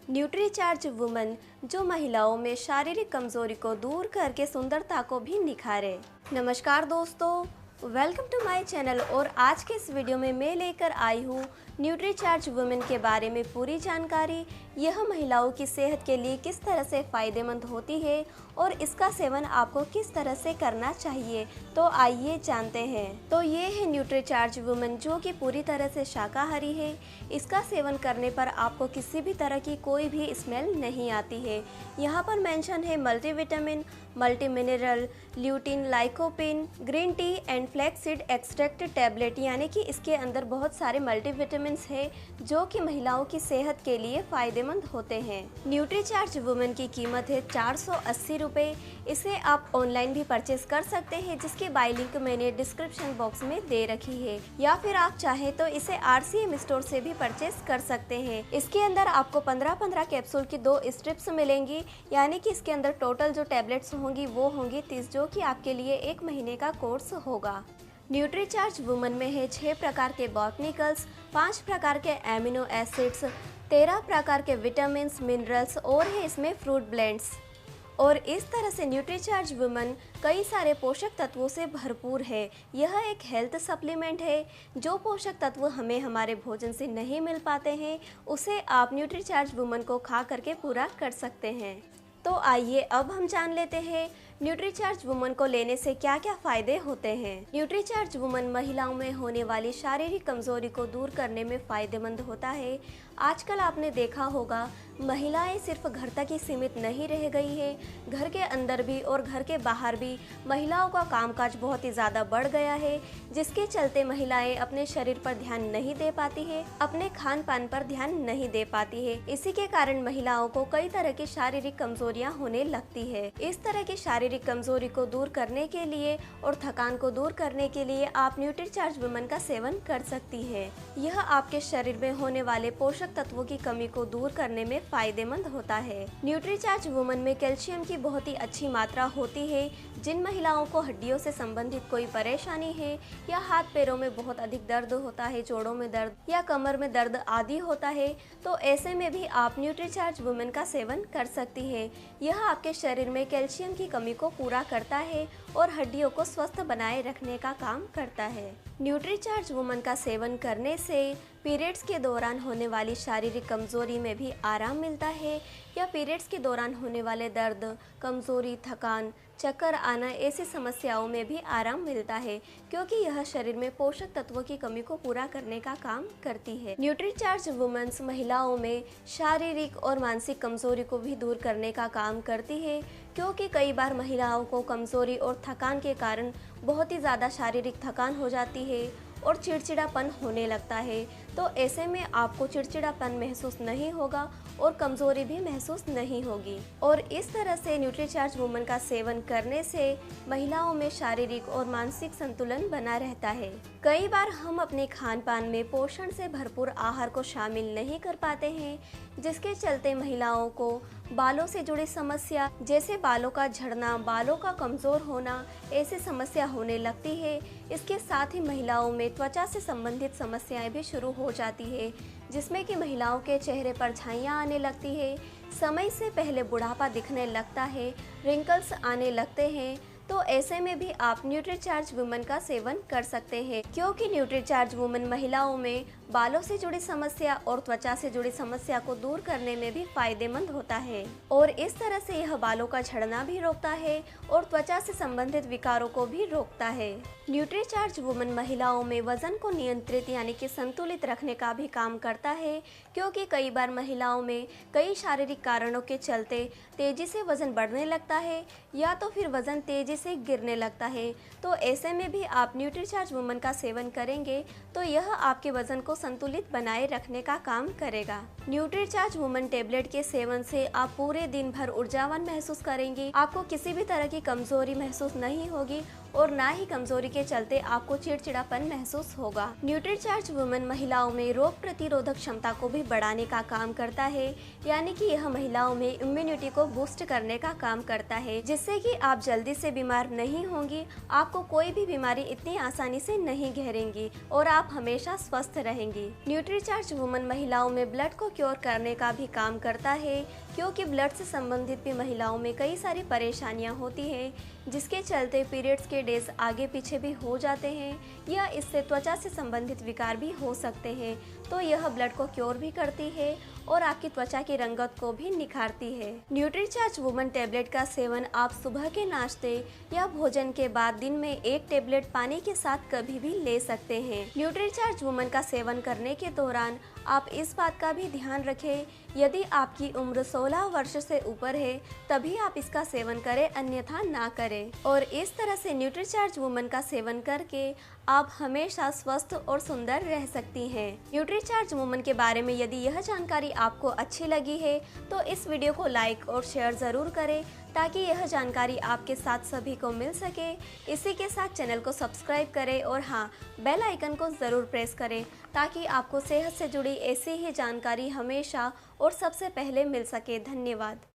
Nutricharge woman जो महिलाओं में शारीरिक कमजोरी को दूर करके सुंदरता को भी निखारे। नमस्कार दोस्तों, वेलकम टू माय चैनल। और आज के इस वीडियो में मैं लेकर आई हूँ न्यूट्रीचार्ज वुमन के बारे में पूरी जानकारी। यह महिलाओं की सेहत के लिए किस तरह से फ़ायदेमंद होती है और इसका सेवन आपको किस तरह से करना चाहिए, तो आइए जानते हैं। तो ये है न्यूट्रीचार्ज वुमन जो कि पूरी तरह से शाकाहारी है। इसका सेवन करने पर आपको किसी भी तरह की कोई भी स्मेल नहीं आती है। यहाँ पर मेंशन है multivitamin, multi mineral, lutein, lycopene, green tea and flaxseed extract tablet, यानी कि इसके अंदर बहुत सारे मल्टीविटामिन्स है जो कि महिलाओं की सेहत के लिए फ़ायदेमंद होते हैं। न्यूट्रीचार्ज वुमन की कीमत है 480 रुपये। इसे आप ऑनलाइन भी परचेज कर सकते हैं, जिसकी बाय लिंक मैंने डिस्क्रिप्शन बॉक्स में दे रखी है, या फिर आप चाहें तो इसे RCM स्टोर से भी परचेज कर सकते हैं। इसके अंदर आपको 15-15 कैप्सूल की 2 स्ट्रिप्स मिलेंगी, यानी कि इसके अंदर टोटल जो टैबलेट्स होंगी वो होंगी 30, जो कि आपके लिए 1 महीने का कोर्स होगा। न्यूट्रीचार्ज वुमन में है 6 प्रकार के बॉटनिकल्स, 5 प्रकार के एमिनो एसिड्स, 13 प्रकार के विटामिन, मिनरल्स और है इसमें फ्रूट ब्लेंड्स। और इस तरह से न्यूट्रीचार्ज वुमन कई सारे पोषक तत्वों से भरपूर है। यह एक हेल्थ सप्लीमेंट है। जो पोषक तत्व हमें हमारे भोजन से नहीं मिल पाते हैं, उसे आप न्यूट्रीचार्ज वुमन को खा करके पूरा कर सकते हैं। तो आइए अब हम जान लेते हैं न्यूट्रीचार्ज वुमन को लेने से क्या क्या फायदे होते हैं। न्यूट्रीचार्ज वुमन महिलाओं में होने वाली शारीरिक कमजोरी को दूर करने में फायदेमंद होता है। आजकल आपने देखा होगा महिलाएं सिर्फ घर तक ही सीमित नहीं रह गई है, घर के अंदर भी और घर के बाहर भी महिलाओं का कामकाज बहुत ही ज़्यादा बढ़ गया है, जिसके चलते महिलाएं अपने शरीर पर ध्यान नहीं दे पाती है, अपने खान पान पर ध्यान नहीं दे पाती है। इसी के कारण महिलाओं को कई तरह की शारीरिक कमजोरियां होने लगती है। इस तरह की शारीरिक कमजोरी को दूर करने के लिए और थकान को दूर करने के लिए आप न्यूट्रीचार्ज वुमन का सेवन कर सकती है। यह आपके शरीर में होने वाले पोषक तत्वों की कमी को दूर करने में फायदेमंद होता है। न्यूट्रीचार्ज वुमन में कैल्शियम की बहुत ही अच्छी मात्रा होती है। जिन महिलाओं को हड्डियों से संबंधित कोई परेशानी है या हाथ पैरों में बहुत अधिक दर्द होता है, जोड़ों में दर्द या कमर में दर्द आदि होता है, तो ऐसे में भी आप न्यूट्रीचार्ज वुमन का सेवन कर सकती है। यह आपके शरीर में कैल्शियम की कमी को पूरा करता है और हड्डियों को स्वस्थ बनाए रखने का काम करता है। न्यूट्रीचार्ज वुमन का सेवन करने से पीरियड्स के दौरान होने वाली शारीरिक कमजोरी में भी आराम मिलता है, या पीरियड्स के दौरान होने वाले दर्द, कमजोरी, थकान, चक्कर आना ऐसी समस्याओं में भी आराम मिलता है, क्योंकि यह शरीर में पोषक तत्वों की कमी को पूरा करने का काम करती है। न्यूट्रीचार्ज वुमेन्स महिलाओं में शारीरिक और मानसिक कमजोरी को भी दूर करने का काम करती है, क्योंकि कई बार महिलाओं को कमजोरी और थकान के कारण बहुत ही ज़्यादा शारीरिक थकान हो जाती है और चिड़चिड़ापन होने लगता है। तो ऐसे में आपको चिड़चिड़ापन महसूस नहीं होगा और कमज़ोरी भी महसूस नहीं होगी। और इस तरह से न्यूट्रीचार्ज वुमन का सेवन करने से महिलाओं में शारीरिक और मानसिक संतुलन बना रहता है। कई बार हम अपने खान पान में पोषण से भरपूर आहार को शामिल नहीं कर पाते हैं, जिसके चलते महिलाओं को बालों से जुड़ी समस्या जैसे बालों का झड़ना, बालों का कमज़ोर होना ऐसी समस्या होने लगती है। इसके साथ ही महिलाओं में त्वचा से संबंधित समस्याएं भी शुरू हो जाती है, जिसमें कि महिलाओं के चेहरे पर झाइयाँ आने लगती है, समय से पहले बुढ़ापा दिखने लगता है, रिंकल्स आने लगते हैं। तो ऐसे में भी आप न्यूट्रीचार्ज वुमन का सेवन कर सकते हैं, क्योंकि न्यूट्रीचार्ज वुमन महिलाओं में बालों से जुड़ी समस्या और त्वचा से जुड़ी समस्या को दूर करने में भी फायदेमंद होता है। और इस तरह से यह बालों का झड़ना भी रोकता है और त्वचा से संबंधित विकारों को भी रोकता है। न्यूट्रीचार्ज वुमन महिलाओं में वजन को नियंत्रित यानी कि संतुलित रखने का भी काम करता है, क्योंकि कई बार महिलाओं में कई शारीरिक कारणों के चलते तेजी से वजन बढ़ने लगता है या तो फिर वजन तेजी से गिरने लगता है। तो ऐसे में भी आप न्यूट्रीचार्ज वुमन का सेवन करेंगे तो यह आपके वजन को संतुलित बनाए रखने का काम करेगा। न्यूट्रीचार्ज वुमन टेबलेट के सेवन से आप पूरे दिन भर ऊर्जावान महसूस करेंगी। आपको किसी भी तरह की कमजोरी महसूस नहीं होगी और ना ही कमजोरी के चलते आपको चिड़चिड़ापन महसूस होगा। न्यूट्रीचार्ज वुमन महिलाओं में रोग प्रतिरोधक क्षमता को भी बढ़ाने का काम करता है, यानी कि यह महिलाओं में इम्यूनिटी को बूस्ट करने का काम करता है, जिससे कि आप जल्दी से बीमार नहीं होंगी, आपको कोई भी बीमारी इतनी आसानी से नहीं घेरेंगी और आप हमेशा स्वस्थ रहेंगी। न्यूट्रीचार्ज वुमन महिलाओं में ब्लड को क्योर करने का भी काम करता है, क्योंकि ब्लड से संबंधित भी महिलाओं में कई सारी परेशानियां होती हैं, जिसके चलते पीरियड्स के डेज आगे पीछे भी हो जाते हैं या इससे त्वचा से संबंधित विकार भी हो सकते हैं। तो यह ब्लड को क्योर भी करती है और आपकी त्वचा की रंगत को भी निखारती है। न्यूट्रीचार्ज वुमन टेबलेट का सेवन आप सुबह के नाश्ते या भोजन के बाद दिन में 1 टेबलेट पानी के साथ कभी भी ले सकते हैं। न्यूट्रीचार्ज वुमन का सेवन करने के दौरान आप इस बात का भी ध्यान रखें, यदि आपकी उम्र 16 वर्ष से ऊपर है तभी आप इसका सेवन करें, अन्यथा ना करें। और इस तरह से न्यूट्रीचार्ज वुमन का सेवन करके आप हमेशा स्वस्थ और सुंदर रह सकती हैं। न्यूट्रीचार्ज वुमन के बारे में यदि यह जानकारी आपको अच्छी लगी है तो इस वीडियो को लाइक और शेयर ज़रूर करें, ताकि यह जानकारी आपके साथ सभी को मिल सके। इसी के साथ चैनल को सब्सक्राइब करें और हाँ, बेल आइकन को ज़रूर प्रेस करें, ताकि आपको सेहत से जुड़ी ऐसी ही जानकारी हमेशा और सबसे पहले मिल सके। धन्यवाद।